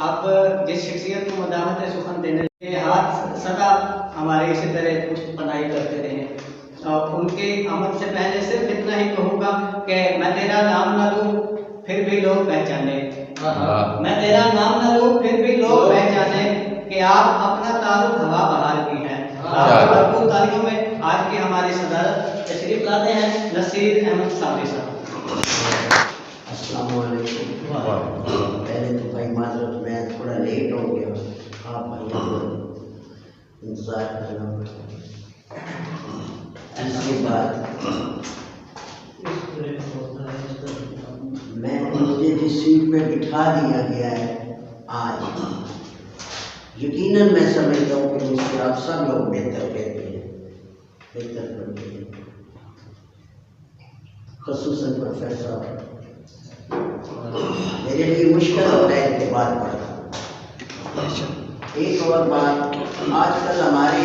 اب جس شخصیت کو مداحت سخن دینے کے ہاتھ سدا ہمارے اسی طرح کچھ پناہی کرتے رہے، اور ان کے آمد سے پہلے صرف اتنا ہی کہوں گا کہ میں تیرا نام نہ لوں پھر بھی لوگ پہچانے، میں تیرا نام نہ لوں پھر بھی لوگ پہچانے کہ آپ اپنا تعارف ہوا بہار کی ہے۔ بھرپور تالیوں میں آج کے ہماری صدارت تشریف لاتے ہیں نصیر احمد صابری صاحب۔ السلام علیکم۔ پہلے تو بھائی معذرت، میں تھوڑا لیٹ ہو گیا، آپ بھائی کو انتظار کرنا پڑا۔ اس کے بعد مجھے جس سیٹ پہ بٹھا دیا گیا ہے آج، یقیناً میں سمجھتا ہوں کہ مجھ سے آپ سب لوگ بہتر کہتے ہیں، بہتر کرتے ہیں، خصوصاً پروفیسر میرے لیے مشکل ہوتا ہے اعتبار پڑھنا۔ ایک اور بات، آج کل ہمارے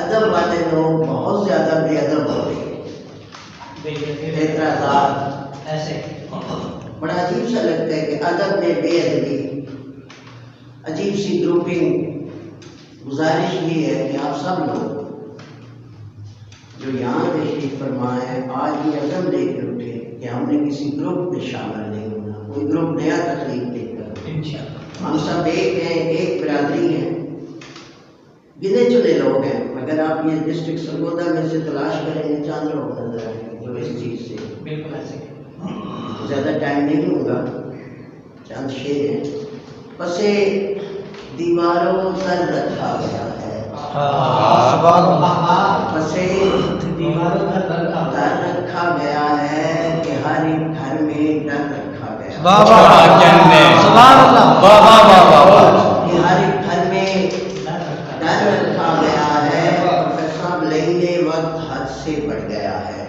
ادب والے لوگ بہت زیادہ بے ادب ہو رہے ہیں، اعتراضات ایسے، بڑا عجیب سا لگتا ہے کہ ادب میں بے ادبی، عجیب سی گروپنگ۔ گزارش یہ ہے کہ آپ سب لوگ جو یہاں تشریف فرمائے ہیں آج یہ عزم لے کے اٹھے کہ ہم نے کسی گروپ میں شامل نہیں ہونا، کوئی گروپ نیا تخلیق نہیں کرنا، ہم سب ایک ہیں، ایک برادری ہیں، گنے چنے لوگ ہیں۔ اگر آپ یہ ڈسٹرکٹ سرگودا میں سے تلاش کریں گے چاند لوگ نظر آئیں گے جو اس چیز سے بالکل ایسے زیادہ ٹائم نہیں ہوگا، چند شعر ہیں۔ پسے دیواروں در رکھا گیا ہے، پسے دیواروں پر در رکھا گیا ہے کہ ہر ایک گھر میں ڈر رکھا گیا ہے، کہ ہر ایک گھر میں ڈر رکھا گیا ہے۔ صاحب لینے وقت حد سے بڑھ گیا ہے،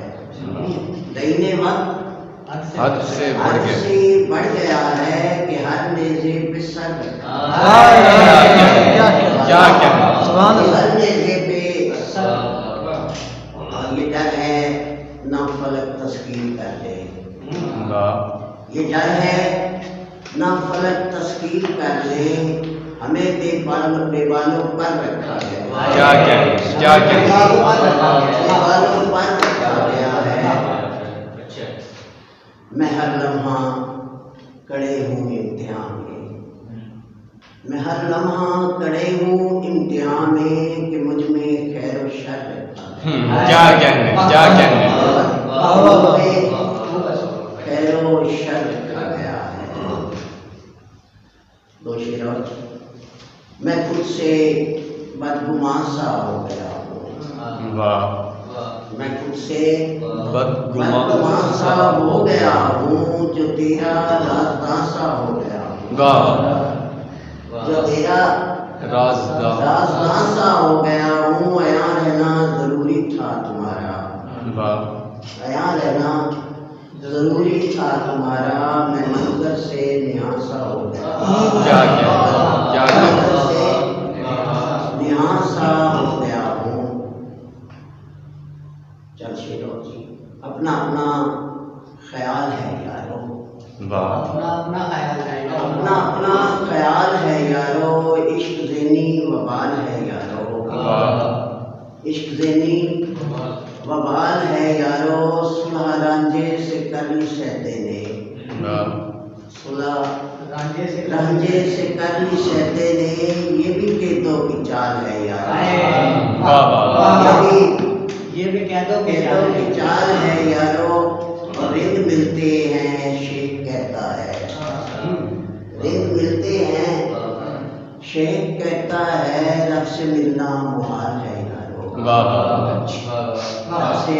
لینے وقت حد سے بڑھ گیا ہے کہ ہر نیزے پہ سر رکھا ہر نیزے پہ سر، اور یہ ڈر ہے نہ فلک تسکین کر دے، یہ ڈر ہے نہ فلک تسکین کر لے، ہمیں بے بالوں پر رکھا گیا ہے، بے بالوں پر رکھا گیا ہے۔ میں ہر لمحہ کڑے ہوں امتحان میں، میں ہر لمحہ کڑے ہوں امتحان میں کہ مجھ میں خیر و شر رکھا خیر و شر رکھا گیا ہے۔ دو شعر اور، میں خود سے بدگمان سا ہو گیا ہوں، میں خود سے بدگمان سا ہو گیا ہوں، جو تیرا رازداں سا ہو گیا ہوں، جو تیرا رازداں سا ہو گیا ہوں۔ عیاں رہنا ضروری تھا تمہارا، عیاں رہنا ضروری تھا تمہارا، میں منظر سے نہاں سا ہو گیا، منظر سے نہاں سا ہو گیا ہوں۔ چل شیرو جی، اپنا اپنا خیال ہے یارو، اپنا اپنا خیال ہے، اپنا اپنا خیال ہے یارو، عشق ذہنی وبال ہے یارو، عشق ذہنی وبال ہے یارو، صلح رانجھے سے کر لی سہتے نے، صلح رانجھے سے کر لی سہتے نے، یہ بھی قیدوں کی چال ہے یارو، یہ بھی قیدوں کی چال ہے یارو، رند ملتے ہیں شیخ کہتا ہے، رند ملتے ہیں شیخ کہتا ہے، رب سے ملنا محال ہے یارو، رب سے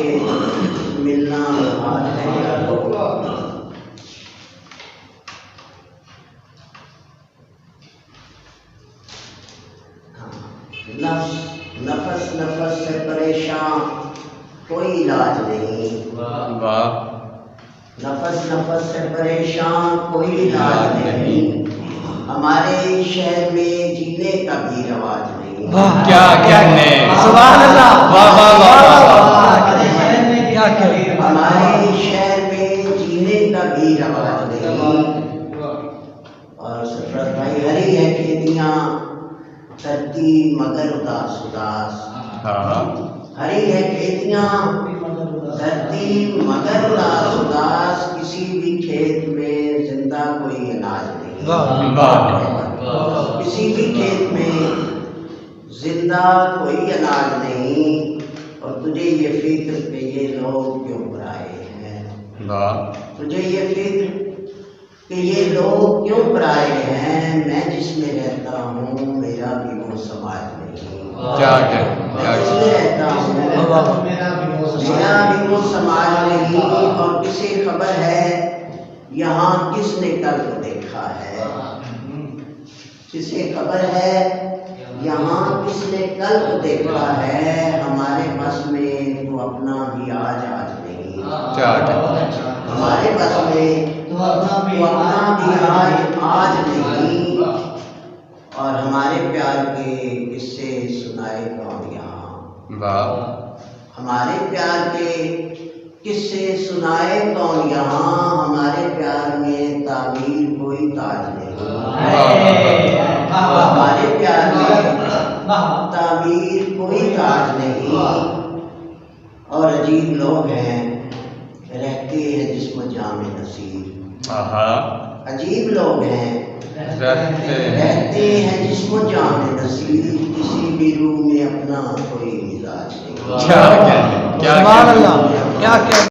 ملنا محال ہے یارو۔ نفس نفس سے پریشان کوئی علاج نہیں، نفس نفس سے پریشان کوئی علاج نہیں، ہمارے شہر میں جینے کا بھی رواج نہیں، کیا کہنے، سبحان اللہ، واہ واہ واہ، ہمارے شہر میں جینے کا بھی رواج نہیں، اور سرفراز بھائی ہری ہے کھیتیاں کرتی مگر اداس اداس، ہاں ہری ہے کھیتیاں کرتی مگر اداس اداس، کسی بھی کھیت میں زندہ کوئی اناج نہیں، کسی بھی کھیت میں زندہ کوئی اناج نہیں، اور تجھے یہ فکر کہ یہ لوگ کیوں پرائے ہیں، تجھے یہ فکر کہ یہ لوگ کیوں پرائے ہیں، میں جس میں رہتا ہوں میرا بھی وہ سماج نہیں، میں جس میں رہتا ہوں میرا بھی وہ سماج نہیں، اور کسے خبر ہے یہاں کس نے کل کو دیکھا ہے، کسے خبر ہے یہاں کس نے کل کو دیکھا ہے، ہمارے بس میں تو اپنا بھی آج نہیں، ہمارے بس میں تو اپنا بھی آج نہیں، اور ہمارے پیار کے قصے سنائے کون یہاں، ہمارے پیار کے قصے سنائے کون یہاں، ہمارے پیار میں تعبیر کوئی تاج نہیں، ہمارے پیار میں تعبیر کوئی تاج نہیں، اور عجیب لوگ ہیں رہتے ہیں جسم جام نصیر، عجیب لوگ ہیں رہتے ہیں جسم جام نصیر، کسی بھی روح میں اپنا کوئی مزاج نہیں، کیا